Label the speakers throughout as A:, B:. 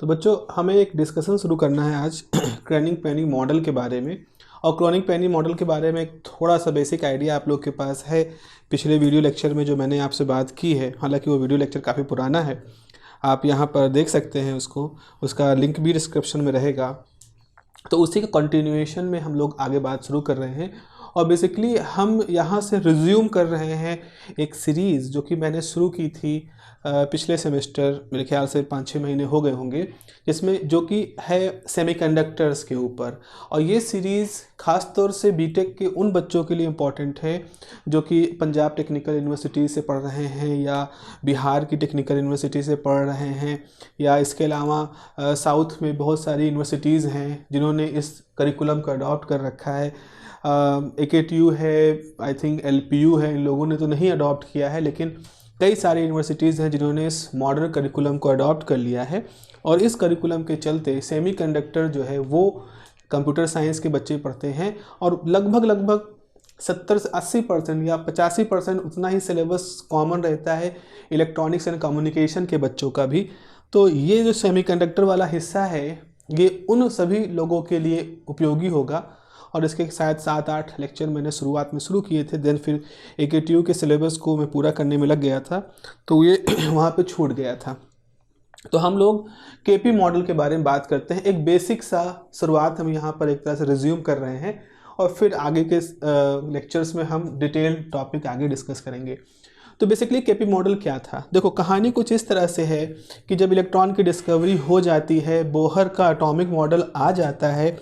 A: तो बच्चों हमें एक डिस्कशन शुरू करना है आज क्रॉनिक पेनी मॉडल के बारे में। और क्रॉनिक पेनी मॉडल के बारे में एक थोड़ा सा बेसिक आइडिया आप लोग के पास है पिछले वीडियो लेक्चर में जो मैंने आपसे बात की है। हालांकि वो वीडियो लेक्चर काफ़ी पुराना है, आप यहाँ पर देख सकते हैं उसको, उसका लिंक भी डिस्क्रिप्शन में रहेगा। तो उसी के कंटिन्यूएशन में हम लोग आगे बात शुरू कर रहे हैं और बेसिकली हम यहाँ से रिज्यूम कर रहे हैं एक सीरीज़ जो कि मैंने शुरू की थी पिछले सेमेस्टर, मेरे ख्याल से 5-6 महीने हो गए होंगे, जिसमें जो कि है सेमीकंडक्टर्स के ऊपर। और ये सीरीज़ ख़ास तौर से बीटेक के उन बच्चों के लिए इम्पॉर्टेंट है जो कि पंजाब टेक्निकल यूनिवर्सिटी से पढ़ रहे हैं या बिहार की टेक्निकल यूनिवर्सिटी से पढ़ रहे हैं, या इसके अलावा साउथ में बहुत सारी यूनिवर्सिटीज़ हैं जिन्होंने इस करिकुलम को अडॉप्ट कर रखा है। AKTU है, आई थिंक LPU है, इन लोगों ने तो नहीं अडॉप्ट किया है, लेकिन कई सारी यूनिवर्सिटीज़ हैं जिन्होंने इस मॉडर्न करिकुलम को अडॉप्ट कर लिया है। और इस करिकुलम के चलते सेमीकंडक्टर जो है वो कंप्यूटर साइंस के बच्चे पढ़ते हैं और लगभग 70 से 80% या 85% उतना ही सिलेबस कॉमन रहता है इलेक्ट्रॉनिक्स एंड कम्युनिकेशन के बच्चों का भी। तो ये जो सेमीकंडक्टर वाला हिस्सा है ये उन सभी लोगों के लिए उपयोगी होगा। और इसके शायद 7-8 लेक्चर मैंने शुरुआत में शुरू किए थे, देन फिर AKTU के सिलेबस को मैं पूरा करने में लग गया था तो ये वहाँ पे छूट गया था। तो हम लोग KP मॉडल के बारे में बात करते हैं। एक बेसिक सा शुरुआत हम यहाँ पर एक तरह से रिज्यूम कर रहे हैं और फिर आगे के लेक्चर्स में हम डिटेल टॉपिक आगे डिस्कस करेंगे। तो बेसिकली KP मॉडल क्या था? देखो, कहानी कुछ इस तरह से है कि जब इलेक्ट्रॉन की डिस्कवरी हो जाती है, बोहर का एटॉमिक मॉडल आ जाता है,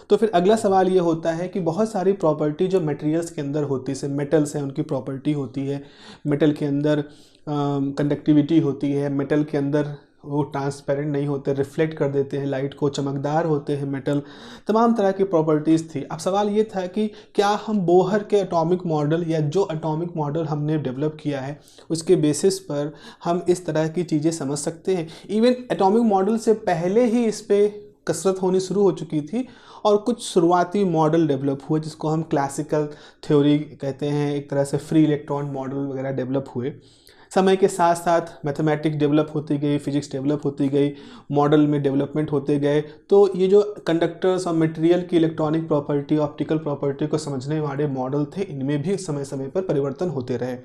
A: तो फिर अगला सवाल ये होता है कि बहुत सारी प्रॉपर्टी जो मटेरियल्स के अंदर होती है, मेटल्स हैं उनकी प्रॉपर्टी होती है, मेटल के अंदर कंडक्टिविटी होती है, मेटल के अंदर वो ट्रांसपेरेंट नहीं होते, रिफ्लेक्ट कर देते हैं लाइट को, चमकदार होते हैं मेटल, तमाम तरह की प्रॉपर्टीज़ थी। अब सवाल ये था कि क्या हम बोहर के एटॉमिक मॉडल या जो एटॉमिक मॉडल हमने डेवलप किया है उसके बेसिस पर हम इस तरह की चीज़ें समझ सकते हैं। इवन एटॉमिक मॉडल से पहले ही इस पर कसरत होनी शुरू हो चुकी थी और कुछ शुरुआती मॉडल डेवलप हुए जिसको हम क्लासिकल थ्योरी कहते हैं, एक तरह से फ्री इलेक्ट्रॉन मॉडल वगैरह डेवलप हुए। समय के साथ साथ मैथमेटिक्स डेवलप होती गई, फिजिक्स डेवलप होती गई, मॉडल में डेवलपमेंट होते गए। तो ये जो कंडक्टर्स और मटेरियल की इलेक्ट्रॉनिक प्रॉपर्टी, ऑप्टिकल प्रॉपर्टी को समझने वाले मॉडल थे, इनमें भी समय समय पर परिवर्तन होते रहे।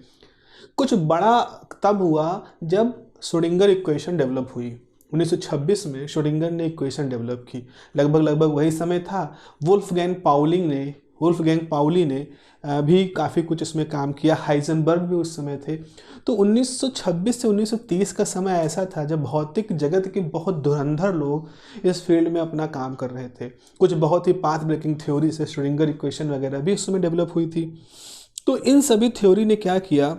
A: कुछ बड़ा तब हुआ जब श्रोडिंगर इक्वेशन डेवलप हुई। 1926 में श्रोडिंगर ने इक्वेशन डेवलप की। लगभग वही समय था वुल्फगैंग पाउली ने भी काफ़ी कुछ इसमें काम किया। हाइजेनबर्ग भी उस समय थे। तो 1926 से 1930 का समय ऐसा था जब भौतिक जगत के बहुत धुरंधर लोग इस फील्ड में अपना काम कर रहे थे। कुछ बहुत ही पाथ ब्रेकिंग थ्योरी से श्रोडिंगर इक्वेशन वगैरह भी उस समय डेवलप हुई थी। तो इन सभी थ्योरी ने क्या किया,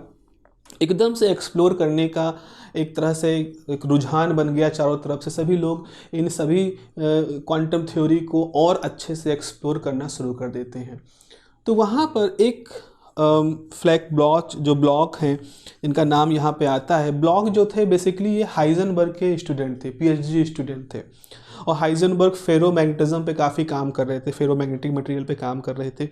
A: एकदम से एक्सप्लोर करने का एक तरह से एक रुझान बन गया चारों तरफ से। सभी लोग इन सभी क्वांटम थ्योरी को और अच्छे से एक्सप्लोर करना शुरू कर देते हैं। तो वहाँ पर एक फ्लैक ब्लॉच जो ब्लॉक हैं, इनका नाम यहाँ पे आता है। ब्लॉक जो थे बेसिकली ये हाइजेनबर्ग के स्टूडेंट थे, PhD स्टूडेंट थे। और हाइजेनबर्ग फेरोमैग्नेटिज्म पे काफ़ी काम कर रहे थे, फेरोमैग्नेटिक मटेरियल पे काम कर रहे थे।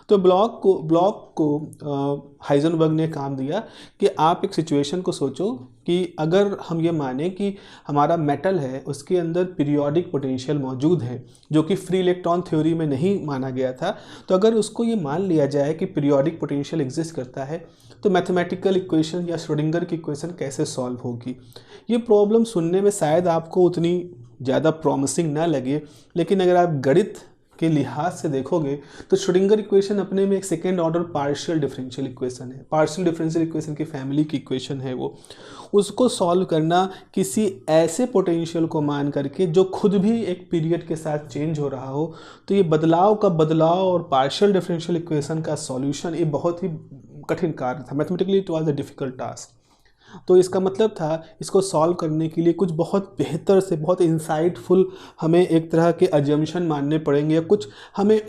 A: तो ब्लॉक को हाइजेनबर्ग ने काम दिया कि आप एक सिचुएशन को सोचो कि अगर हम ये माने कि हमारा मेटल है उसके अंदर पीरियोडिक पोटेंशियल मौजूद है जो कि फ्री इलेक्ट्रॉन थ्योरी में नहीं माना गया था, तो अगर उसको ये मान लिया जाए कि पीरियोडिक पोटेंशियल एग्जिस्ट करता है तो मैथमेटिकल इक्वेशन या श्रोडिंगर की इक्वेशन कैसे सॉल्व होगी। ये प्रॉब्लम सुनने में शायद आपको उतनी ज़्यादा प्रॉमिसिंग ना लगे, लेकिन अगर आप गणित के लिहाज से देखोगे तो श्रोडिंगर इक्वेशन अपने में एक second order partial differential equation है। पार्शियल डिफरेंशियल इक्वेशन की फैमिली की इक्वेशन है वो। उसको सॉल्व करना किसी ऐसे पोटेंशियल को मान करके जो खुद भी एक पीरियड के साथ चेंज हो रहा हो, तो ये बदलाव का बदलाव और पार्शियल डिफरेंशियल इक्वेशन का सॉल्यूशन ये बहुत ही कठिन कार्य था। Mathematically it was a difficult task. तो इसका मतलब था इसको सॉल्व करने के लिए कुछ बहुत बेहतर से, बहुत इंसाइटफुल हमें एक तरह के अजम्पशन मानने पड़ेंगे या कुछ हमें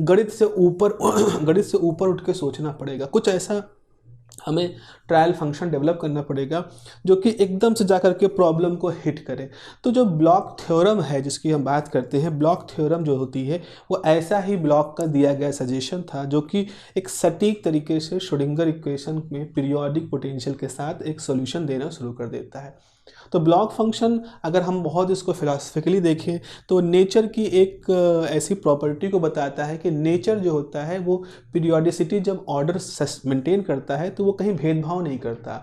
A: गणित से ऊपर उठ के सोचना पड़ेगा। कुछ ऐसा हमें ट्रायल फंक्शन डेवलप करना पड़ेगा जो कि एकदम से जाकर के प्रॉब्लम को हिट करे। तो जो ब्लॉक थ्योरम है जिसकी हम बात करते हैं, ब्लॉक थ्योरम जो होती है वो ऐसा ही ब्लॉक का दिया गया सजेशन था जो कि एक सटीक तरीके से श्रोडिंगर इक्वेशन में पीरियोडिक पोटेंशियल के साथ एक सॉल्यूशन देना शुरू कर देता है। तो ब्लॉक फंक्शन अगर हम बहुत इसको फिलोसफिकली देखें तो नेचर की एक ऐसी प्रॉपर्टी को बताता है कि नेचर जो होता है वो पीरियोडिसिटी जब ऑर्डर मेंटेन करता है तो वो कहीं भेदभाव नहीं करता।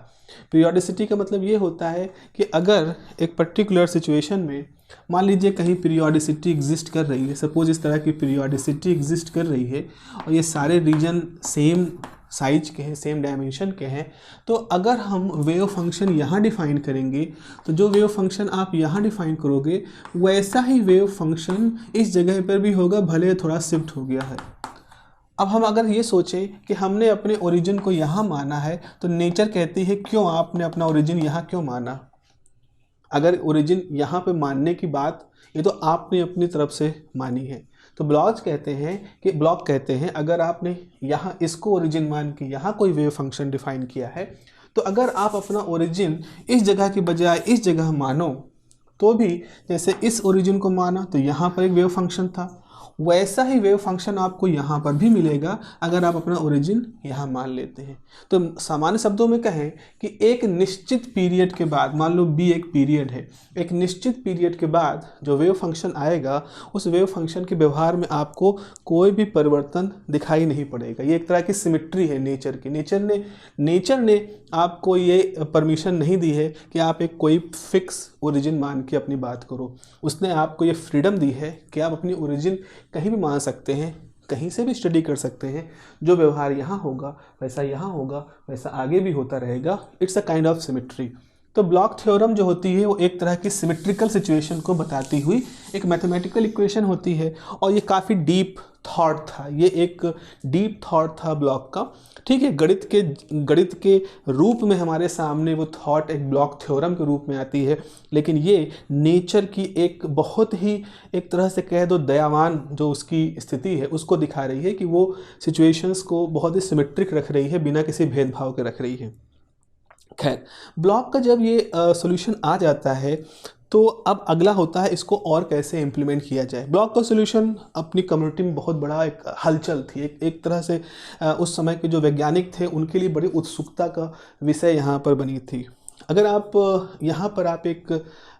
A: पीरियोडिसिटी का मतलब ये होता है कि अगर एक पर्टिकुलर सिचुएशन में मान लीजिए कहीं पीरियोडिसिटी एग्जिस्ट कर रही है, सपोज इस तरह की पीरियोडिसिटी एग्जिस्ट कर रही है और ये सारे रीजन सेम साइज के हैं, सेम डायमेंशन के हैं, तो अगर हम वेव फंक्शन यहाँ डिफाइन करेंगे तो जो वेव फंक्शन आप यहाँ डिफाइन करोगे वैसा ही वेव फंक्शन इस जगह पर भी होगा, भले थोड़ा शिफ्ट हो गया है। अब हम अगर ये सोचें कि हमने अपने ओरिजिन को यहाँ माना है तो नेचर कहती है क्यों आपने अपना ओरिजिन यहाँ क्यों माना। अगर ओरिजिन यहाँ पे मानने की बात ये तो आपने अपनी तरफ से मानी है, तो ब्लॉक कहते हैं अगर आपने यहाँ इसको ओरिजिन मान के यहाँ कोई वेव फंक्शन डिफाइन किया है तो अगर आप अपना ओरिजिन इस जगह की बजाय इस जगह मानो तो भी जैसे इस ओरिजिन को माना तो यहाँ पर एक वेव फंक्शन था, वैसा ही वेव फंक्शन आपको यहाँ पर भी मिलेगा अगर आप अपना ओरिजिन यहाँ मान लेते हैं। तो सामान्य शब्दों में कहें कि एक निश्चित पीरियड के बाद, मान लो बी एक पीरियड है, एक निश्चित पीरियड के बाद जो वेव फंक्शन आएगा उस वेव फंक्शन के व्यवहार में आपको कोई भी परिवर्तन दिखाई नहीं पड़ेगा। ये एक तरह की सिमिट्री है नेचर की। नेचर ने आपको ये परमिशन नहीं दी है कि आप एक कोई फिक्स ओरिजिन मान के अपनी बात करो। उसने आपको ये फ्रीडम दी है कि आप अपनी ओरिजिन कहीं भी मान सकते हैं, कहीं से भी स्टडी कर सकते हैं। जो व्यवहार यहाँ होगा वैसा यहाँ होगा, वैसा आगे भी होता रहेगा। It's a kind of symmetry. तो ब्लॉक थ्योरम जो होती है वो एक तरह की सिमेट्रिकल सिचुएशन को बताती हुई एक मैथमेटिकल इक्वेशन होती है और ये काफ़ी डीप थॉट था, ये एक डीप थॉट था ब्लॉक का। ठीक है, गणित के रूप में हमारे सामने वो थॉट एक ब्लॉक थ्योरम के रूप में आती है, लेकिन ये नेचर की एक बहुत ही एक तरह से कह दो दयावान जो उसकी स्थिति है उसको दिखा रही है कि वो सिचुएशंस को बहुत ही सिमेट्रिक रख रही है, बिना किसी भेदभाव के रख रही है। खैर, ब्लॉक का जब ये सॉल्यूशन आ जाता है तो अब अगला होता है इसको और कैसे इम्प्लीमेंट किया जाए। ब्लॉक का सॉल्यूशन अपनी कम्युनिटी में बहुत बड़ा एक हलचल थी, एक तरह से उस समय के जो वैज्ञानिक थे उनके लिए बड़ी उत्सुकता का विषय यहाँ पर बनी थी। अगर आप यहाँ पर आप एक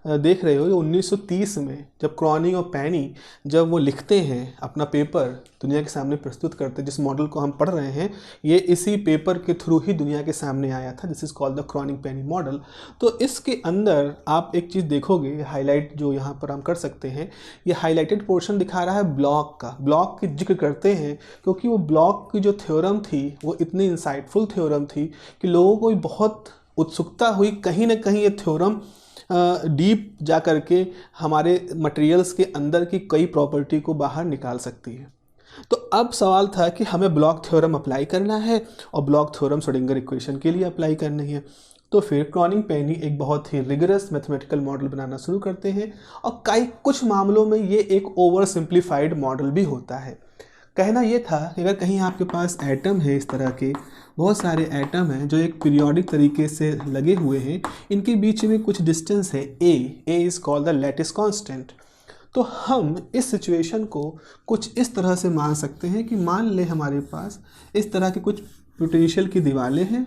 A: देख रहे हो 1930 में जब क्रॉनिंग और पैनी जब वो लिखते हैं अपना पेपर दुनिया के सामने प्रस्तुत करते, जिस मॉडल को हम पढ़ रहे हैं ये इसी पेपर के थ्रू ही दुनिया के सामने आया था, दिस इज़ कॉल्ड द क्रॉनिंग पैनी मॉडल। तो इसके अंदर आप एक चीज़ देखोगे, हाईलाइट जो यहाँ पर हम कर सकते हैं, ये हाईलाइटेड पोर्शन दिखा रहा है ब्लॉक का। ब्लॉक की जिक्र करते हैं क्योंकि वो ब्लॉक की जो थ्योरम थी वो इतनी इंसाइटफुल थ्योरम थी कि लोगों को बहुत उत्सुकता हुई कहीं ना कहीं ये थ्योरम डीप जा कर के हमारे मटेरियल्स के अंदर की कई प्रॉपर्टी को बाहर निकाल सकती है। तो अब सवाल था कि हमें ब्लॉक थ्योरम अप्लाई करना है और ब्लॉक थ्योरम श्रोडिंगर इक्वेशन के लिए अप्लाई करनी है। तो फिर क्रॉनिंग पैनी एक बहुत ही रिगरस मैथमेटिकल मॉडल बनाना शुरू करते हैं और कुछ मामलों में ये एक ओवर सिंप्लीफाइड मॉडल भी होता है। कहना ये था कि अगर कहीं आपके पास एटम है, इस तरह के बहुत सारे एटम हैं जो एक पीरियोडिक तरीके से लगे हुए हैं, इनके बीच में कुछ डिस्टेंस है A is called the lattice constant. तो हम इस सिचुएशन को कुछ इस तरह से मान सकते हैं कि मान ले हमारे पास इस तरह की कुछ पोटेंशियल की दीवारें हैं।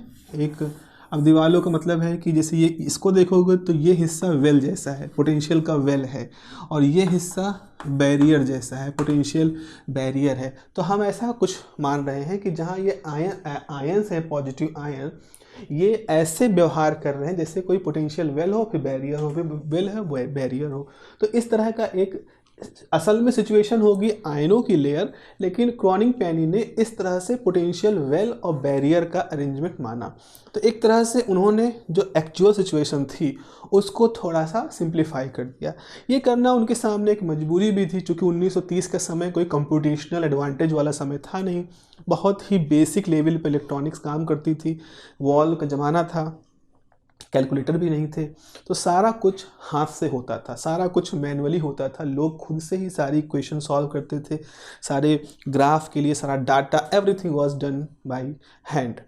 A: अब दीवारों का मतलब है कि जैसे ये इसको देखोगे तो ये हिस्सा वेल जैसा है, पोटेंशियल का वेल है, और ये हिस्सा बैरियर जैसा है, पोटेंशियल बैरियर है। तो हम ऐसा कुछ मान रहे हैं कि जहाँ ये आयंस हैं, पॉजिटिव आयन, ये ऐसे व्यवहार कर रहे हैं जैसे कोई पोटेंशियल वेल हो, फिर बैरियर हो, फिर वेल है बैरियर हो। तो इस तरह का एक असल में सिचुएशन होगी आयनों की लेयर, लेकिन क्रॉनिंग पैनी ने इस तरह से पोटेंशियल वेल और बैरियर का अरेंजमेंट माना। तो एक तरह से उन्होंने जो एक्चुअल सिचुएशन थी उसको थोड़ा सा सिंप्लीफाई कर दिया। ये करना उनके सामने एक मजबूरी भी थी, क्योंकि 1930 का समय कोई कंप्यूटेशनल एडवांटेज वाला समय था नहीं, बहुत ही बेसिक लेवल पर इलेक्ट्रॉनिक्स काम करती थी, वॉल का ज़माना था, कैलकुलेटर भी नहीं थे, तो सारा कुछ हाथ से होता था, सारा कुछ मैनुअली होता था। लोग खुद से ही सारी इक्वेशन सॉल्व करते थे, सारे ग्राफ के लिए सारा data, everything was done by hand.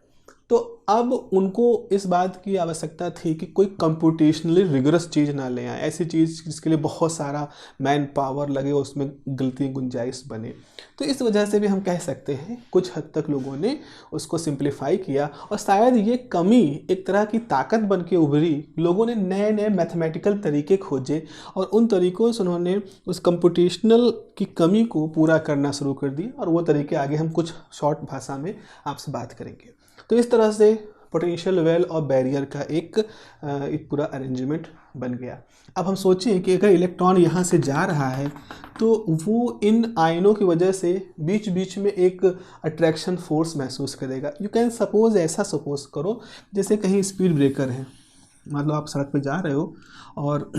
A: तो अब उनको इस बात की आवश्यकता थी कि कोई कंप्यूटेशनली रिगरस चीज़ ना ले आए, ऐसी चीज़ जिसके लिए बहुत सारा मैन पावर लगे, उसमें गलती गुंजाइश बने। तो इस वजह से भी हम कह सकते हैं कुछ हद तक लोगों ने उसको सिंप्लीफाई किया, और शायद ये कमी एक तरह की ताकत बन के उभरी। लोगों ने नए नए मैथमेटिकल तरीके खोजे और उन तरीक़ों से उन्होंने उस कंप्यूटेशनल की कमी को पूरा करना शुरू कर दिया, और वो तरीके आगे हम कुछ शॉर्ट भाषा में आपसे बात करेंगे। तो इस तरह से पोटेंशियल वेल और बैरियर का एक पूरा अरेंजमेंट बन गया। अब हम सोचें कि अगर इलेक्ट्रॉन यहाँ से जा रहा है तो वो इन आयनों की वजह से बीच बीच में एक अट्रैक्शन फोर्स महसूस करेगा। यू कैन सपोज, ऐसा सपोज करो जैसे कहीं स्पीड ब्रेकर है, मान लो आप सड़क पे जा रहे हो और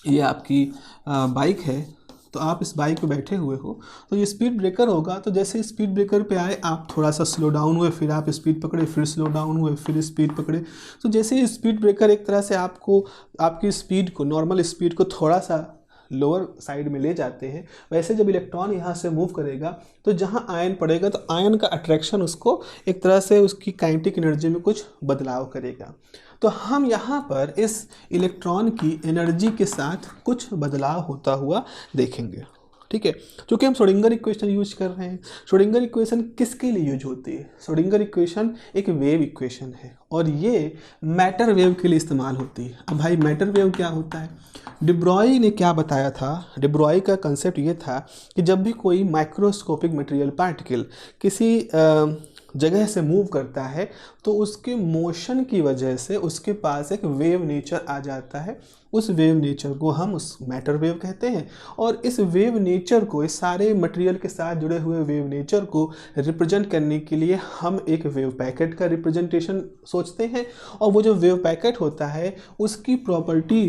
A: ये आपकी बाइक है, तो आप इस बाइक पे बैठे हुए हो, तो ये स्पीड ब्रेकर होगा, तो जैसे स्पीड ब्रेकर पे आए आप थोड़ा सा स्लो डाउन हुए, फिर आप स्पीड पकड़े, फिर स्लो डाउन हुए, फिर स्पीड पकड़े। तो जैसे स्पीड ब्रेकर एक तरह से आपको आपकी स्पीड को, नॉर्मल स्पीड को थोड़ा सा लोअर साइड में ले जाते हैं, वैसे जब इलेक्ट्रॉन यहाँ से मूव करेगा तो जहाँ आयन पड़ेगा तो आयन का अट्रैक्शन उसको एक तरह से उसकी काइनेटिक एनर्जी में कुछ बदलाव करेगा। तो हम यहाँ पर इस इलेक्ट्रॉन की एनर्जी के साथ कुछ बदलाव होता हुआ देखेंगे, ठीक है। क्योंकि हम श्रोडिंगर इक्वेशन यूज कर रहे हैं। श्रोडिंगर इक्वेशन किसके लिए यूज होती है? श्रोडिंगर इक्वेशन एक वेव इक्वेशन है और ये मैटर वेव के लिए इस्तेमाल होती है। अब भाई मैटर वेव क्या होता है? डी ब्रॉय ने क्या बताया था? डी ब्रॉय का कंसेप्ट ये था कि जब भी कोई माइक्रोस्कोपिक मटेरियल पार्टिकल किसी जगह से मूव करता है तो उसके मोशन की वजह से उसके पास एक वेव नेचर आ जाता है। उस वेव नेचर को हम उस मैटर वेव कहते हैं, और इस वेव नेचर को, इस सारे मटेरियल के साथ जुड़े हुए वेव नेचर को रिप्रेजेंट करने के लिए हम एक वेव पैकेट का रिप्रेजेंटेशन सोचते हैं, और वो जो वेव पैकेट होता है उसकी प्रॉपर्टी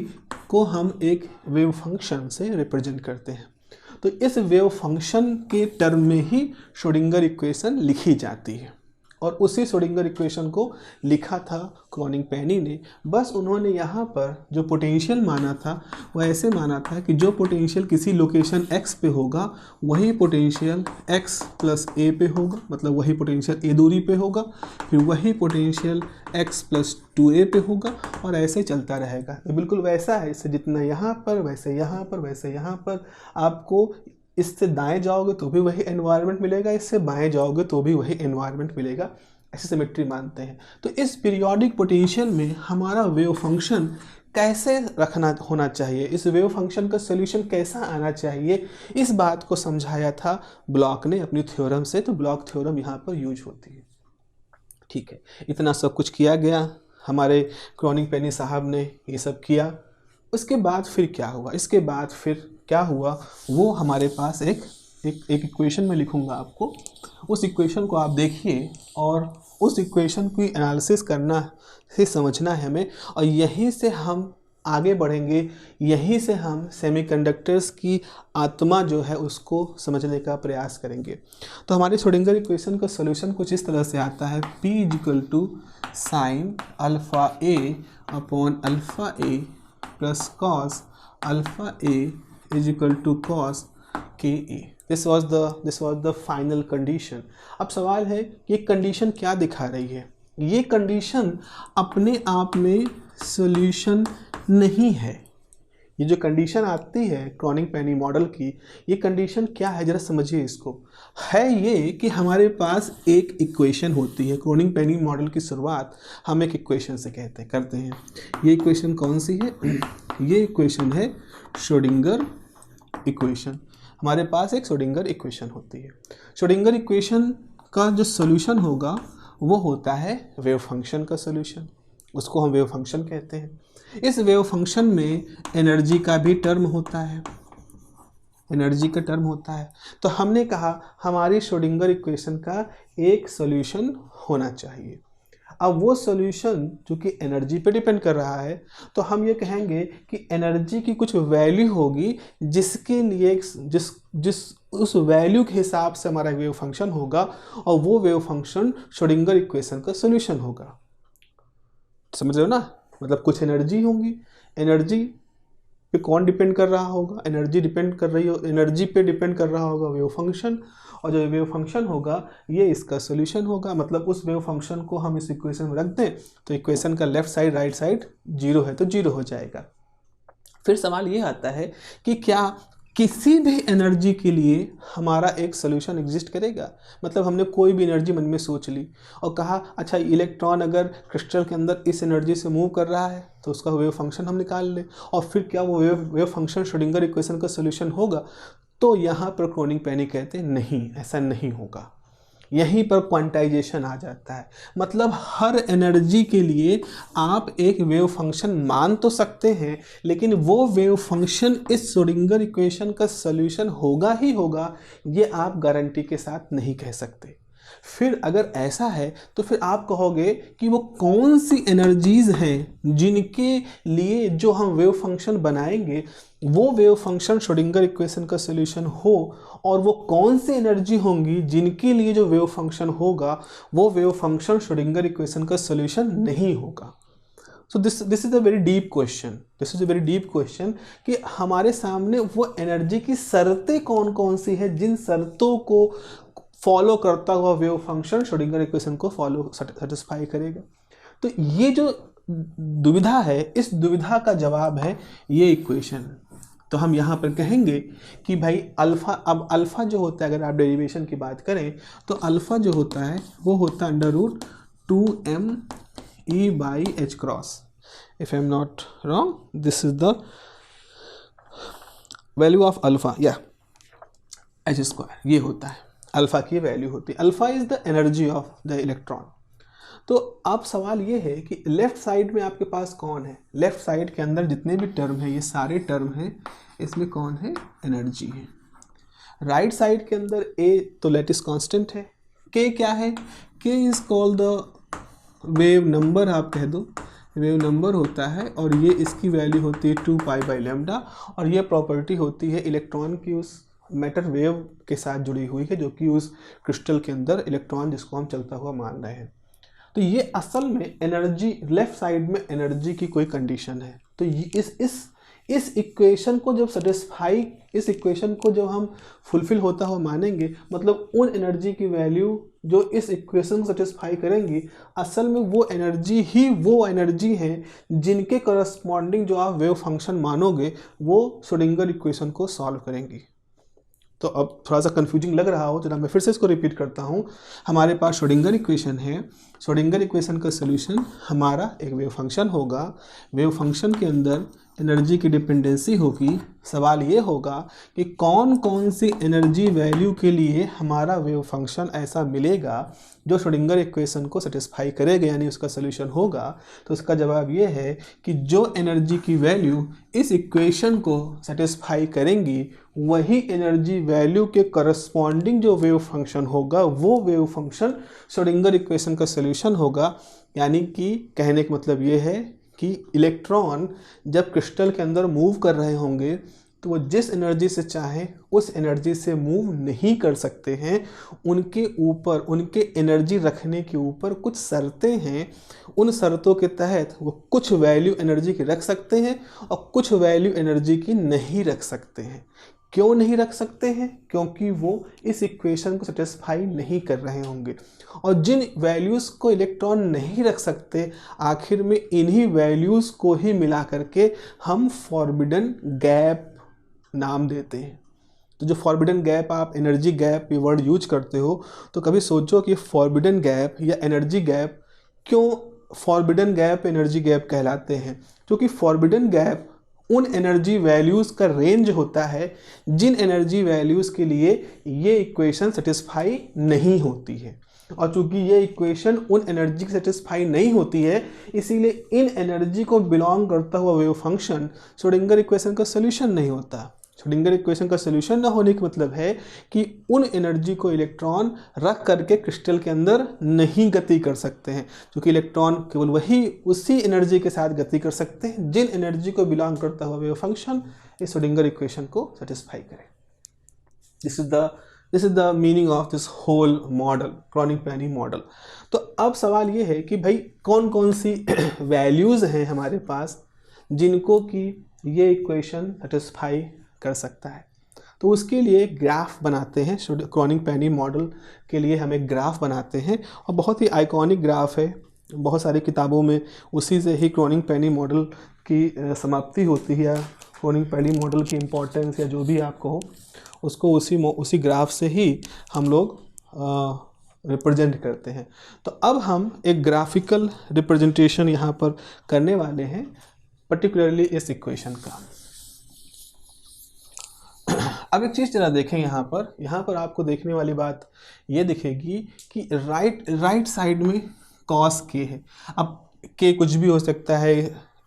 A: को हम एक वेव फंक्शन से रिप्रेजेंट करते हैं। तो इस वेव फंक्शन के टर्म में ही श्रोडिंगर इक्वेशन लिखी जाती है, और उसी श्रोडिंगर इक्वेशन को लिखा था क्रॉनिक पेनी ने। बस उन्होंने यहाँ पर जो पोटेंशियल माना था वो ऐसे माना था कि जो पोटेंशियल किसी लोकेशन x पे होगा वही पोटेंशियल x प्लस a पे होगा, मतलब वही पोटेंशियल a दूरी पे होगा, फिर वही पोटेंशियल x प्लस 2a पे होगा, और ऐसे चलता रहेगा। तो बिल्कुल वैसा है, इससे जितना यहाँ पर वैसे यहाँ पर वैसे यहाँ पर, आपको इससे दाएं जाओगे तो भी वही एनवायरनमेंट मिलेगा, इससे बाएं जाओगे तो भी वही एनवायरनमेंट मिलेगा। ऐसी सिमेट्री मानते हैं। तो इस पीरियोडिक पोटेंशियल में हमारा वेव फंक्शन कैसे रखना होना चाहिए, इस वेव फंक्शन का सोल्यूशन कैसा आना चाहिए, इस बात को समझाया था ब्लॉक ने अपनी थ्योरम से। तो ब्लॉक थ्योरम यहाँ पर यूज होती है, ठीक है। इतना सब कुछ किया गया, हमारे क्रॉनिक पेनी साहब ने ये सब किया। उसके बाद फिर क्या हुआ? इसके बाद फिर क्या हुआ वो हमारे पास एक इक्वेशन में लिखूंगा आपको। उस इक्वेशन को आप देखिए और उस इक्वेशन की एनालिसिस करना से समझना है हमें, और यहीं से हम आगे बढ़ेंगे, यहीं से हम सेमीकंडक्टर्स की आत्मा जो है उसको समझने का प्रयास करेंगे। तो हमारे श्रोडिंगर इक्वेशन का सॉल्यूशन कुछ इस तरह से आता है, P = sin alpha a upon alpha a plus cos alpha a = cos ka। This was the final condition. अब सवाल है कि ये कंडीशन क्या दिखा रही है? ये कंडीशन अपने आप में सॉल्यूशन नहीं है। ये जो कंडीशन आती है क्रॉनिक पेनी मॉडल की, ये कंडीशन क्या है ज़रा समझिए इसको। है ये कि हमारे पास एक इक्वेशन होती है। क्रॉनिक पेनी मॉडल की शुरुआत हम एक इक्वेशन से करते हैं। ये इक्वेशन कौन सी है? ये इक्वेशन है श्रोडिंगर इक्वेशन। हमारे पास एक श्रोडिंगर इक्वेशन होती है। श्रोडिंगर इक्वेशन का जो सॉल्यूशन होगा वो होता है वेव फंक्शन का सॉल्यूशन, उसको हम वेव फंक्शन कहते हैं। इस वेव फंक्शन में एनर्जी का भी टर्म होता है, एनर्जी का टर्म होता है। तो हमने कहा हमारी श्रोडिंगर इक्वेशन का एक सॉल्यूशन होना चाहिए। अब वो सॉल्यूशन जो कि एनर्जी पे डिपेंड कर रहा है, तो हम ये कहेंगे कि एनर्जी की कुछ वैल्यू होगी जिसके लिए जिस उस वैल्यू के हिसाब से हमारा वेव फंक्शन होगा, और वो वेव फंक्शन श्रोडिंगर इक्वेशन का सॉल्यूशन होगा। समझ रहे हो ना? मतलब कुछ एनर्जी होगी, एनर्जी पे कौन डिपेंड कर रहा होगा? एनर्जी पे डिपेंड कर रहा होगा वेव फंक्शन, और जो वेव फंक्शन होगा ये इसका सोल्यूशन होगा। मतलब उस वेव फंक्शन को हम इस इक्वेशन में रख दें तो इक्वेशन का left side right side zero है तो जीरो हो जाएगा। फिर सवाल ये आता है कि क्या किसी भी एनर्जी के लिए हमारा एक सोल्यूशन एग्जिस्ट करेगा। मतलब हमने कोई भी एनर्जी मन में सोच ली और कहा अच्छा इलेक्ट्रॉन अगर क्रिस्टल के अंदर इस एनर्जी से मूव कर रहा है तो उसका वेव फंक्शन हम निकाल लें और फिर क्या वो वेव फंक्शन श्रोडिंगर इक्वेशन का सोल्यूशन होगा। तो यहाँ पर क्रोनिग-पेनी कहते हैं नहीं, ऐसा नहीं होगा। यहीं पर क्वांटाइजेशन आ जाता है। मतलब हर एनर्जी के लिए आप एक वेव फंक्शन मान तो सकते हैं लेकिन वो वेव फंक्शन इस श्रोडिंगर इक्वेशन का सॉल्यूशन होगा ही होगा, ये आप गारंटी के साथ नहीं कह सकते। फिर अगर ऐसा है तो फिर आप कहोगे कि वो कौन सी एनर्जीज हैं जिनके लिए जो हम वेव फंक्शन बनाएंगे वो वेव फंक्शन श्रोडिंगर इक्वेशन का सॉल्यूशन हो, और वो कौन सी एनर्जी होंगी जिनके लिए जो वेव फंक्शन होगा वो वेव फंक्शन श्रोडिंगर इक्वेशन का सॉल्यूशन नहीं होगा। सो this is a very deep question. This is a very deep question कि हमारे सामने वो एनर्जी की शर्तें कौन कौन सी है जिन शर्तों को फॉलो करता हुआ वेव फंक्शन श्रोडिंगर इक्वेशन को सेटिस्फाई करेगा। तो ये जो दुविधा है, इस दुविधा का जवाब है ये इक्वेशन। तो हम यहाँ पर कहेंगे कि भाई अल्फ़ा, अब अल्फ़ा जो होता है अगर आप डेरिवेशन की बात करें तो अल्फ़ा जो होता है वो होता है √2m/h cross. If I am not wrong this is the value of alpha या h², ये होता है अल्फ़ा की वैल्यू होती है। Alpha is the energy of the electron. तो अब सवाल ये है कि लेफ़्ट साइड में आपके पास कौन है, लेफ़्ट साइड के अंदर जितने भी टर्म हैं ये सारे टर्म हैं, इसमें कौन है, एनर्जी है। राइट साइड के अंदर ए तो लैटिस कांस्टेंट है, के क्या है, के is called the wave number, आप कह दो वेव नंबर होता है और ये इसकी वैल्यू होती है 2π/λ, और ये प्रॉपर्टी होती है इलेक्ट्रॉन की उस मैटर वेव के साथ जुड़ी हुई है जो कि उस क्रिस्टल के अंदर इलेक्ट्रॉन जिसको हम चलता हुआ मान रहे हैं। तो ये असल में एनर्जी, लेफ्ट साइड में एनर्जी की कोई कंडीशन है। तो इस इक्वेशन को जब सेटिस्फाई, इस इक्वेशन को जब हम फुलफिल होता हुआ मानेंगे, मतलब उन एनर्जी की वैल्यू जो इस इक्वेशन को सेटिस्फाई करेंगी, असल में वो एनर्जी ही वो एनर्जी है जिनके करस्पॉन्डिंग जो आप वेव फंक्शन मानोगे वो श्रोडिंगर इक्वेशन को सॉल्व करेंगी। तो अब थोड़ा सा कंफ्यूजिंग लग रहा हो तो मैं फिर से इसको रिपीट करता हूँ। हमारे पास श्रोडिंगर इक्वेशन है, श्रोडिंगर इक्वेशन का सॉल्यूशन हमारा एक वेव फंक्शन होगा, वेव फंक्शन के अंदर एनर्जी की डिपेंडेंसी होगी। सवाल ये होगा कि कौन कौन सी एनर्जी वैल्यू के लिए हमारा वेव फंक्शन ऐसा मिलेगा जो श्रोडिंगर इक्वेशन को सेटिस्फाई करेगा, यानी उसका सॉल्यूशन होगा। तो इसका जवाब ये है कि जो एनर्जी की वैल्यू इस इक्वेशन को सेटिस्फाई करेंगी वही एनर्जी वैल्यू के करस्पॉन्डिंग जो वेव फंक्शन होगा वो वेव फंक्शन श्रोडिंगर इक्वेशन का सॉल्यूशन होगा। यानी कि कहने का मतलब ये है कि इलेक्ट्रॉन जब क्रिस्टल के अंदर मूव कर रहे होंगे तो वो जिस एनर्जी से चाहे उस एनर्जी से मूव नहीं कर सकते हैं। उनके ऊपर, उनके एनर्जी रखने के ऊपर कुछ शर्तें हैं, उन शर्तों के तहत वो कुछ वैल्यू एनर्जी की रख सकते हैं और कुछ वैल्यू एनर्जी की नहीं रख सकते हैं। क्यों नहीं रख सकते हैं? क्योंकि वो इस इक्वेशन को सेटिस्फाई नहीं कर रहे होंगे। और जिन वैल्यूज़ को इलेक्ट्रॉन नहीं रख सकते, आखिर में इन्हीं वैल्यूज़ को ही मिला करके हम फॉरबिडन गैप नाम देते हैं। तो जो फॉरबिडन गैप, आप एनर्जी गैप ये वर्ड यूज करते हो, तो कभी सोचो कि फॉरबिडन गैप या एनर्जी गैप क्यों फॉरबिडन गैप एनर्जी गैप कहलाते हैं? क्योंकि फॉरबिडन गैप उन एनर्जी वैल्यूज़ का रेंज होता है जिन एनर्जी वैल्यूज़ के लिए ये इक्वेशन सेटिस्फाई नहीं होती है। और चूंकि ये इक्वेशन उन एनर्जी की सेटिस्फाई नहीं होती है, इसीलिए इन एनर्जी को बिलोंग करता हुआ वेव फंक्शन श्रोडिंगर इक्वेशन का सोल्यूशन नहीं होता। श्रोडिंगर इक्वेशन का सोल्यूशन ना होने का मतलब है कि उन एनर्जी को इलेक्ट्रॉन रख करके क्रिस्टल के अंदर नहीं गति कर सकते हैं, क्योंकि इलेक्ट्रॉन केवल वही उसी एनर्जी के साथ गति कर सकते हैं जिन एनर्जी को बिलोंग करता हुआ वेव फंक्शन इस श्रोडिंगर इक्वेशन को सेटिस्फाई करे। This is the meaning of this whole model, Kronig Penney model. तो अब सवाल ये है कि भाई कौन कौन सी वैल्यूज़ हैं हमारे पास जिनको कि ये इक्वेशन सेटिस्फाई कर सकता है। तो उसके लिए ग्राफ बनाते हैं। क्रॉनिक पेनी मॉडल के लिए हम एक ग्राफ बनाते हैं और बहुत ही आइकॉनिक ग्राफ है, बहुत सारी किताबों में उसी से ही क्रॉनिक पेनी मॉडल की समाप्ति होती है, या क्रॉनिक पेनी मॉडल की इम्पोर्टेंस या जो भी आप कहो उसको उसी ग्राफ से ही हम लोग रिप्रेजेंट करते हैं। तो अब हम एक ग्राफिकल रिप्रेजेंटेशन यहाँ पर करने वाले हैं, पर्टिकुलरली इस इक्वेशन का। अब एक चीज़ जरा देखें, यहाँ पर आपको देखने वाली बात ये दिखेगी कि राइट साइड में कॉस के है। अब के कुछ भी हो सकता है,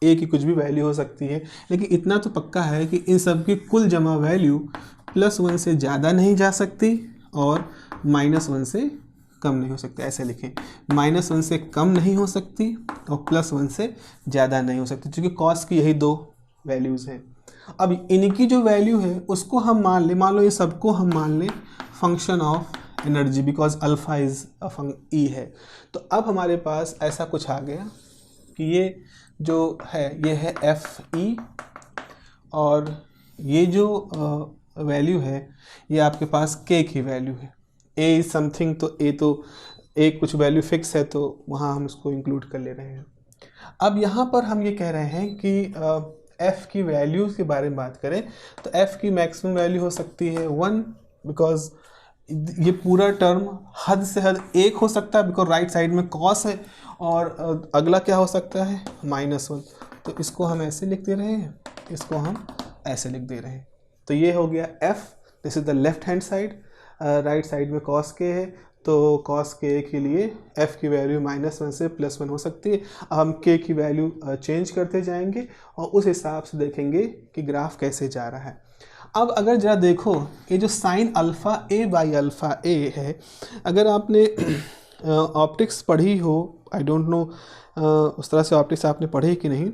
A: ए की कुछ भी वैल्यू हो सकती है, लेकिन इतना तो पक्का है कि इन सब की कुल जमा वैल्यू +1 से ज़्यादा नहीं जा सकती और -1 से कम नहीं हो सकती। ऐसे लिखें, -1 से कम नहीं हो सकती और +1 से ज़्यादा नहीं हो सकती, क्योंकि कॉस की यही दो वैल्यूज़ हैं। अब इनकी जो वैल्यू है उसको हम मान लो ये सबको हम मान लें function of energy, because alpha is E है। तो अब हमारे पास ऐसा कुछ आ गया कि ये जो है ये है FE, और ये जो वैल्यू है ये आपके पास K की वैल्यू है। A इज समथिंग, तो A कुछ वैल्यू फिक्स है तो वहाँ हम इसको इंक्लूड कर ले रहे हैं। अब यहाँ पर हम ये कह रहे हैं कि F की वैल्यूज़ के बारे में बात करें तो F की मैक्सिमम वैल्यू हो सकती है 1, बिकॉज ये पूरा टर्म हद से हद 1 हो सकता है, बिकॉज राइट साइड में कॉस है, और अगला क्या हो सकता है -1। तो इसको हम ऐसे लिख दे रहे हैं, इसको हम ऐसे लिख दे रहे हैं। तो ये हो गया F, this is the left hand side. Right side में कॉस के है, तो कॉस के के लिए F की वैल्यू -1 से +1 हो सकती है। अब हम K की वैल्यू चेंज करते जाएंगे और उस हिसाब से देखेंगे कि ग्राफ कैसे जा रहा है। अब अगर जरा देखो, ये जो sine alpha A by alpha A है, अगर आपने ऑप्टिक्स पढ़ी हो, आई डोंट नो उस तरह से ऑप्टिक्स आपने पढ़ी कि नहीं,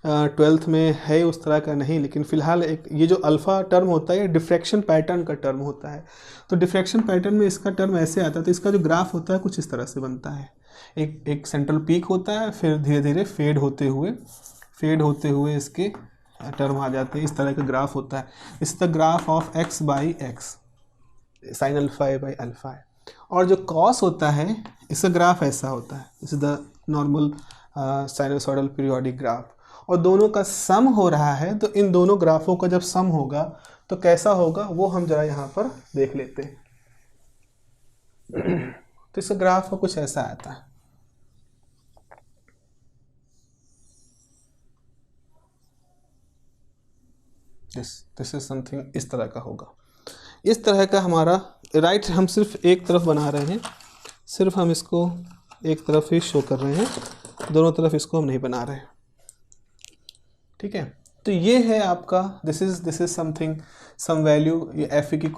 A: 12th में है उस तरह का नहीं, लेकिन फ़िलहाल एक ये जो अल्फ़ा टर्म होता है डिफ्रैक्शन पैटर्न का टर्म होता है। तो डिफ्रैक्शन पैटर्न में इसका टर्म ऐसे आता है, तो इसका जो ग्राफ होता है कुछ इस तरह से बनता है। एक सेंट्रल पीक होता है, फिर धीरे धीरे फेड होते हुए इसके टर्म आ जाते हैं। इस तरह का ग्राफ होता है। इस the graph of x by x, sine alpha A by alpha है। और जो कॉस होता है इसका ग्राफ ऐसा होता है, this is the normal sinusoidal periodic graph, और दोनों का सम हो रहा है। तो इन दोनों ग्राफों का जब सम होगा तो कैसा होगा वो हम जरा यहाँ पर देख लेते हैं। तो इसका ग्राफ का कुछ ऐसा आता है। दिस इज समथिंग इस तरह का होगा। इस तरह का हमारा राइट, हम सिर्फ एक तरफ बना रहे हैं, सिर्फ हम इसको एक तरफ ही शो कर रहे हैं, दोनों तरफ इसको हम नहीं बना रहे हैं, ठीक है। तो ये है आपका this is something some value, ये F की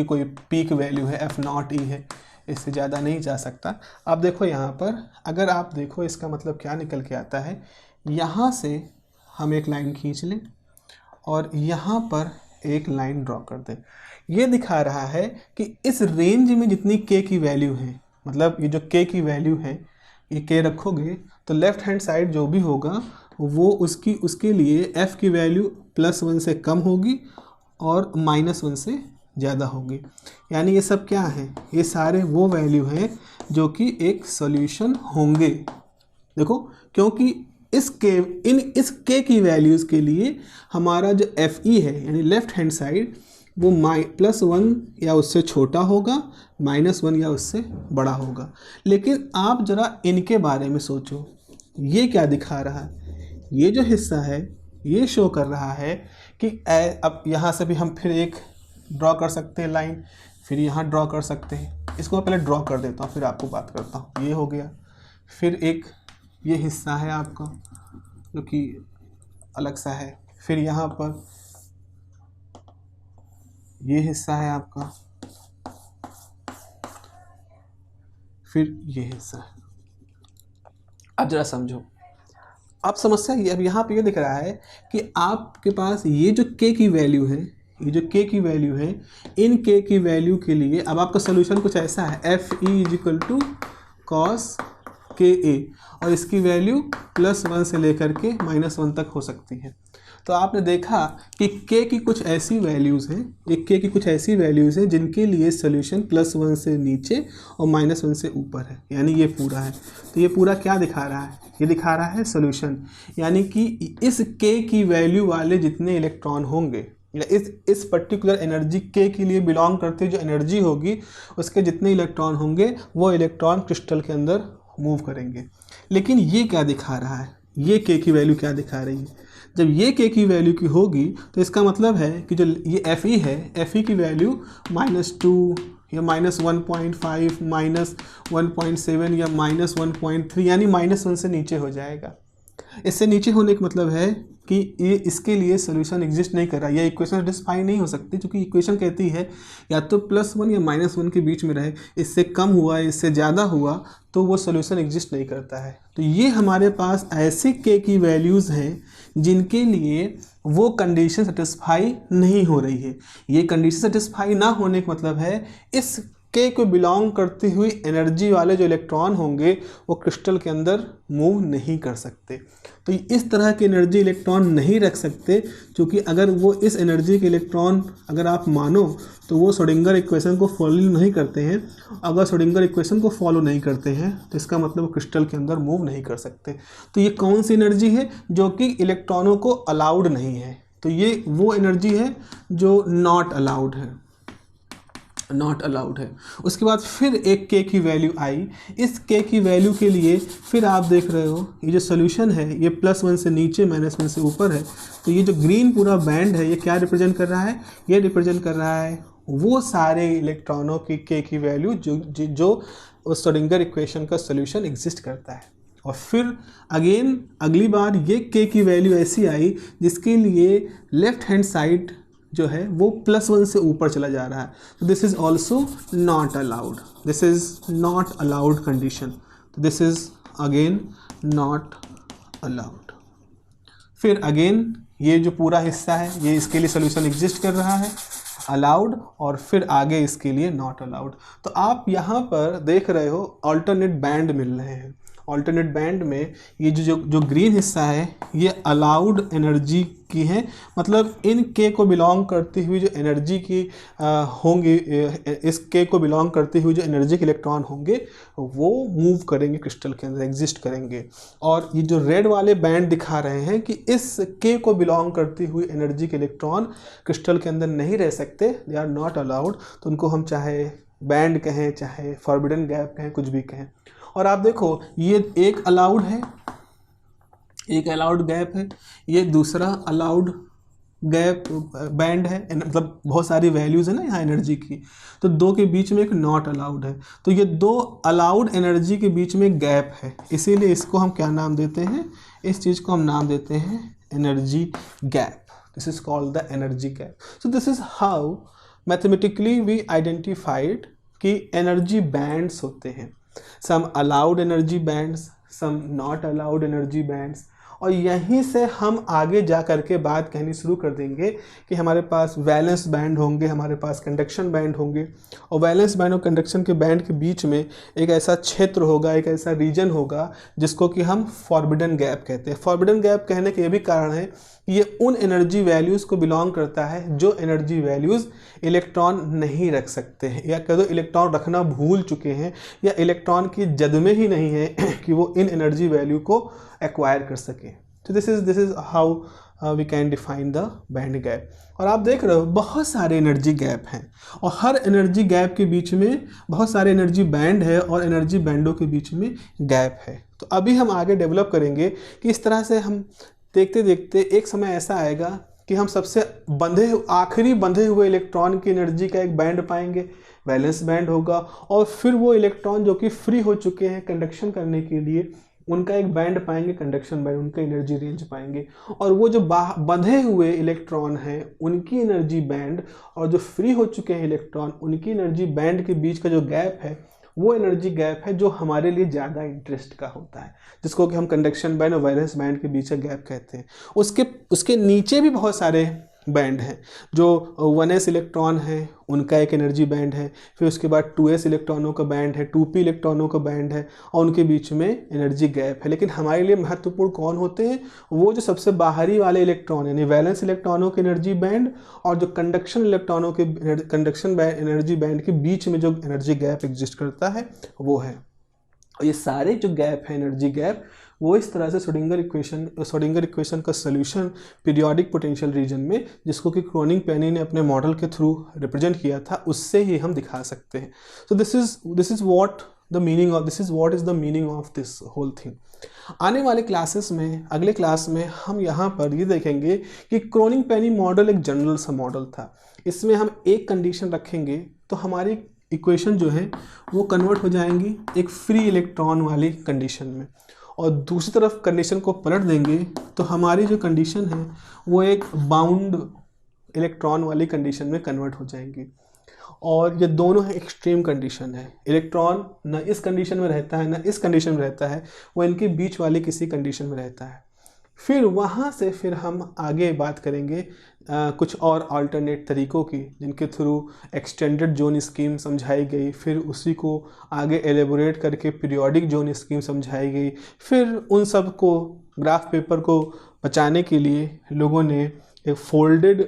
A: कोई पीक वैल्यू है, F0 E है, इससे ज़्यादा नहीं जा सकता। आप देखो यहाँ पर, अगर आप देखो इसका मतलब क्या निकल के आता है, यहाँ से हम एक लाइन खींच लें और यहाँ पर एक लाइन ड्रॉ कर दें। ये दिखा रहा है कि इस रेंज में जितनी K की वैल्यू है, मतलब ये जो K की वैल्यू है, ये K रखोगे तो लेफ़्ट हैंड साइड जो भी होगा वो उसके लिए F की वैल्यू +1 से कम होगी और -1 से ज़्यादा होगी। यानी ये सब क्या है, ये सारे वो वैल्यू हैं जो कि एक सॉल्यूशन होंगे। देखो, क्योंकि इस K की वैल्यूज़ के लिए हमारा जो FE है यानी लेफ़्ट हैंड साइड वो +1 या उससे छोटा होगा, -1 या उससे बड़ा होगा। लेकिन आप ज़रा इनके बारे में सोचो, ये क्या दिखा रहा है, ये जो हिस्सा है ये शो कर रहा है कि अब यहाँ से भी हम फिर एक ड्रॉ कर सकते हैं लाइन, फिर यहाँ ड्रॉ कर सकते हैं। इसको मैं पहले ड्रॉ कर देता हूँ फिर आपको बात करता हूँ। ये हो गया, फिर एक ये हिस्सा है आपका जो कि अलग सा है, फिर यहाँ पर ये हिस्सा है आपका, फिर ये हिस्सा है। अब जरा समझो, अब समस्या ये, अब यहाँ पे ये दिख रहा है कि आपके पास ये जो K की वैल्यू है, ये जो K की वैल्यू है, इन K की वैल्यू के लिए अब आपका सोल्यूशन कुछ ऐसा है, FE = cos KA, और इसकी वैल्यू +1 से लेकर के -1 तक हो सकती है। तो आपने देखा कि k की कुछ ऐसी वैल्यूज़ हैं, एक k की कुछ ऐसी वैल्यूज़ हैं जिनके लिए सोल्यूशन +1 से नीचे और -1 से ऊपर है, यानी ये पूरा है। तो ये पूरा क्या दिखा रहा है? ये दिखा रहा है सोल्यूशन, यानी कि इस k की वैल्यू वाले जितने इलेक्ट्रॉन होंगे या इस पर्टिकुलर एनर्जी k के लिए बिलोंग करते जो एनर्जी होगी उसके जितने इलेक्ट्रॉन होंगे वो इलेक्ट्रॉन क्रिस्टल के अंदर मूव करेंगे। लेकिन ये क्या दिखा रहा है? ये k की वैल्यू क्या दिखा रही है? जब ये k की वैल्यू की होगी तो इसका मतलब है कि जो ये Fe है, Fe की वैल्यू -2 या -1.5 -1.7 या -1.3 यानी -1 से नीचे हो जाएगा। इससे नीचे होने का मतलब है कि ये इसके लिए सोल्यूशन एग्जिस्ट नहीं कर रहा, यह इक्वेशन सेटिस्फाई नहीं हो सकती, क्योंकि इक्वेशन कहती है या तो +1 या -1 के बीच में रहे, इससे कम हुआ इससे ज़्यादा हुआ तो वो सोल्यूशन एग्जिस्ट नहीं करता है। तो ये हमारे पास ऐसे k की वैल्यूज़ हैं जिनके लिए वो कंडीशन सेटिस्फाई नहीं हो रही है। ये कंडीशन सेटिस्फाई ना होने का मतलब है इस k को बिलोंग करती हुई एनर्जी वाले जो इलेक्ट्रॉन होंगे वो क्रिस्टल के अंदर मूव नहीं कर सकते। तो इस तरह के एनर्जी इलेक्ट्रॉन नहीं रख सकते, क्योंकि अगर वो इस एनर्जी के इलेक्ट्रॉन अगर आप मानो तो वो श्रोडिंगर इक्वेशन को फॉलो नहीं करते हैं। अगर श्रोडिंगर इक्वेशन को फॉलो नहीं करते हैं तो इसका मतलब वो क्रिस्टल के अंदर मूव नहीं कर सकते। तो ये कौन सी एनर्जी है जो कि इलेक्ट्रॉनों को अलाउड नहीं है? तो ये वो एनर्जी है जो नॉट अलाउड है, नॉट अलाउड है। उसके बाद फिर एक k की वैल्यू आई। इस k की वैल्यू के लिए फिर आप देख रहे हो ये जो सोल्यूशन है ये +1 से नीचे -1 से ऊपर है। तो ये जो ग्रीन पूरा बैंड है ये क्या रिप्रेजेंट कर रहा है? ये रिप्रेजेंट कर रहा है वो सारे इलेक्ट्रॉनों की k की वैल्यू जो श्रोडिंगर इक्वेशन का सोल्यूशन एग्जिस्ट करता है। और फिर अगेन अगली बार ये k की वैल्यू ऐसी आई जिसके लिए लेफ्ट हैंड साइड जो है वो +1 से ऊपर चला जा रहा है। तो this is also not allowed, this is not allowed condition. तो this is again not allowed. फिर अगेन ये जो पूरा हिस्सा है ये इसके लिए सोल्यूशन एग्जिस्ट कर रहा है, अलाउड, और फिर आगे इसके लिए नॉट अलाउड। तो आप यहाँ पर देख रहे हो अल्टरनेट बैंड मिल रहे हैं। अल्टरनेट बैंड में ये जो ग्रीन हिस्सा है ये अलाउड एनर्जी की है, मतलब इन k को बिलोंग करती हुई जो एनर्जी की होंगी, इस k को बिलोंग करती हुई जो एनर्जी के इलेक्ट्रॉन होंगे वो मूव करेंगे क्रिस्टल के अंदर, एग्जिस्ट करेंगे। और ये जो रेड वाले बैंड दिखा रहे हैं कि इस k को बिलोंग करती हुई एनर्जी के इलेक्ट्रॉन क्रिस्टल के अंदर नहीं रह सकते, दे आर नॉट अलाउड। तो उनको हम चाहे बैंड कहें चाहे फॉरबिडन गैप कहें, कुछ भी कहें। और आप देखो ये एक अलाउड है, एक अलाउड गैप है, ये दूसरा अलाउड गैप बैंड है, मतलब बहुत सारी वैल्यूज़ है ना यहाँ एनर्जी की। तो दो के बीच में एक नॉट अलाउड है। तो ये दो अलाउड एनर्जी के बीच में गैप है, इसीलिए इसको हम क्या नाम देते हैं? इस चीज़ को हम नाम देते हैं energy gap. This is called the energy gap. So this is how mathematically we identified कि एनर्जी बैंड्स होते हैं, some allowed energy bands, some not allowed energy bands. और यहीं से हम आगे जा कर के बात कहनी शुरू कर देंगे कि हमारे पास वैलेंस बैंड होंगे, हमारे पास कंडक्शन बैंड होंगे, और वैलेंस बैंड और कंडक्शन के बैंड के बीच में एक ऐसा क्षेत्र होगा, एक ऐसा रीजन होगा जिसको कि हम फॉरबिडन गैप कहते हैं। फॉरबिडन गैप कहने के ये भी कारण है कि ये उन एनर्जी वैल्यूज़ को बिलोंग करता है जो एनर्जी वैल्यूज़ इलेक्ट्रॉन नहीं रख सकते हैं, या कह दो इलेक्ट्रॉन रखना भूल चुके हैं, या इलेक्ट्रॉन की जद में ही नहीं है कि वो इन एनर्जी वैल्यू को एक्वायर कर सके। तो this is how we can define the band gap. और आप देख रहे हो बहुत सारे एनर्जी गैप हैं, और हर एनर्जी गैप के बीच में बहुत सारे एनर्जी बैंड है और एनर्जी बैंडों के बीच में गैप है। तो अभी हम आगे डेवलप करेंगे कि इस तरह से हम देखते देखते एक समय ऐसा आएगा कि हम सबसे आखिरी बंधे हुए इलेक्ट्रॉन की एनर्जी का एक बैंड पाएंगे, वैलेंस बैंड होगा, और फिर वो इलेक्ट्रॉन जो कि फ्री हो चुके हैं कंडक्शन करने के लिए उनका एक बैंड पाएंगे, कंडक्शन बैंड, उनका एनर्जी रेंज पाएंगे। और वो जो बंधे हुए इलेक्ट्रॉन हैं उनकी एनर्जी बैंड और जो फ्री हो चुके हैं इलेक्ट्रॉन उनकी एनर्जी बैंड के बीच का जो गैप है वो एनर्जी गैप है जो हमारे लिए ज़्यादा इंटरेस्ट का होता है, जिसको कि हम कंडक्शन बैंड और वैलेंस बैंड के बीच का गैप कहते हैं। उसके नीचे भी बहुत सारे बैंड हैं। जो 1s इलेक्ट्रॉन है उनका एक एनर्जी बैंड है, फिर उसके बाद 2s इलेक्ट्रॉनों का बैंड है, 2p इलेक्ट्रॉनों का बैंड है, और उनके बीच में एनर्जी गैप है। लेकिन हमारे लिए महत्वपूर्ण कौन होते हैं? वो जो सबसे बाहरी वाले इलेक्ट्रॉन यानी वैलेंस इलेक्ट्रॉनों के एनर्जी बैंड और जो कंडक्शन इलेक्ट्रॉनों के कंडक्शन एनर्जी बैंड के बीच में जो एनर्जी गैप एग्जिस्ट करता है वो है। और ये सारे जो गैप है, एनर्जी गैप, वो इस तरह से श्रोडिंगर इक्वेशन का सोल्यूशन पीरियोडिक पोटेंशियल रीजन में, जिसको कि क्रोनिग-पेनी ने अपने मॉडल के थ्रू रिप्रेजेंट किया था, उससे ही हम दिखा सकते हैं। So this is what the meaning of this whole thing. आने वाले क्लासेस में, अगले क्लास में हम यहाँ पर ये देखेंगे कि क्रोनिग-पेनी मॉडल एक जनरल सा मॉडल था। इसमें हम एक कंडीशन रखेंगे तो हमारी इक्वेशन जो है वो कन्वर्ट हो जाएंगी एक फ्री इलेक्ट्रॉन वाली कंडीशन में, और दूसरी तरफ कंडीशन को पलट देंगे तो हमारी जो कंडीशन है वो एक बाउंड इलेक्ट्रॉन वाली कंडीशन में कन्वर्ट हो जाएंगी। और ये दोनों है एक्सट्रीम कंडीशन है। इलेक्ट्रॉन न इस कंडीशन में रहता है न इस कंडीशन में रहता है, वो इनके बीच वाली किसी कंडीशन में रहता है। फिर वहाँ से फिर हम आगे बात करेंगे कुछ और अल्टरनेट तरीक़ों की, जिनके थ्रू एक्सटेंडेड जोन स्कीम समझाई गई, फिर उसी को आगे एलेबोरेट करके पीरियोडिक जोन स्कीम समझाई गई। फिर उन सब को ग्राफ पेपर को बचाने के लिए लोगों ने एक फोल्डेड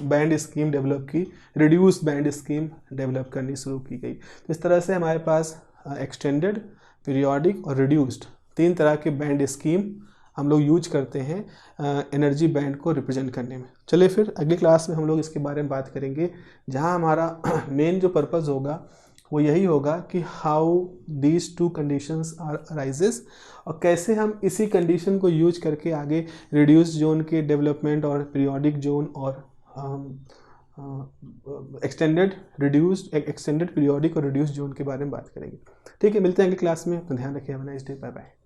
A: बैंड स्कीम डेवलप की, रिड्यूस बैंड स्कीम डेवलप करनी शुरू की गई। तो इस तरह से हमारे पास एक्सटेंडेड, पीरियोडिक और रिड्यूस्ड 3 तरह के बैंड स्कीम हम लोग यूज करते हैं एनर्जी बैंड को रिप्रेजेंट करने में। चलिए फिर अगली क्लास में हम लोग इसके बारे में बात करेंगे, जहां हमारा मेन जो पर्पस होगा वो यही होगा कि how these 2 conditions are arises, और कैसे हम इसी कंडीशन को यूज करके आगे रिड्यूस जोन के डेवलपमेंट और पीरियोडिक जोन और एक्सटेंडेड पीरियोडिक और रिड्यूस जोन के बारे में बात करेंगे। ठीक है, मिलते हैं अगली क्लास में। अपना ध्यान रखिए। Have a nice day. Bye bye.